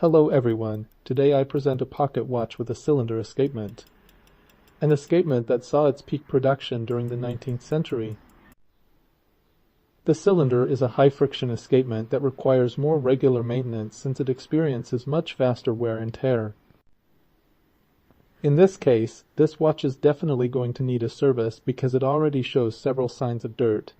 Hello everyone, today I present a pocket watch with a cylinder escapement. An escapement that saw its peak production during the 19th century. The cylinder is a high-friction escapement that requires more regular maintenance since it experiences much faster wear and tear. In this case, this watch is definitely going to need a service because it already shows several signs of dirt.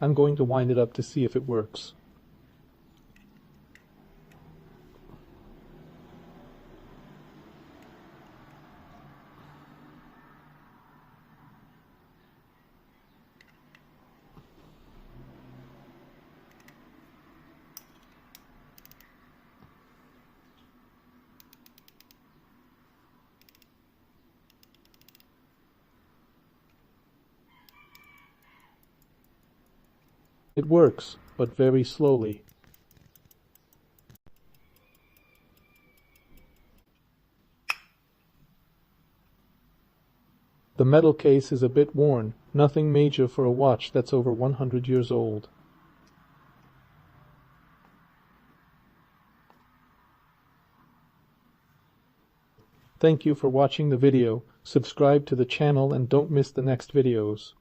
I'm going to wind it up to see if it works. It works, but very slowly. The metal case is a bit worn, nothing major for a watch that's over 100 years old. Thank you for watching the video. Subscribe to the channel and don't miss the next videos.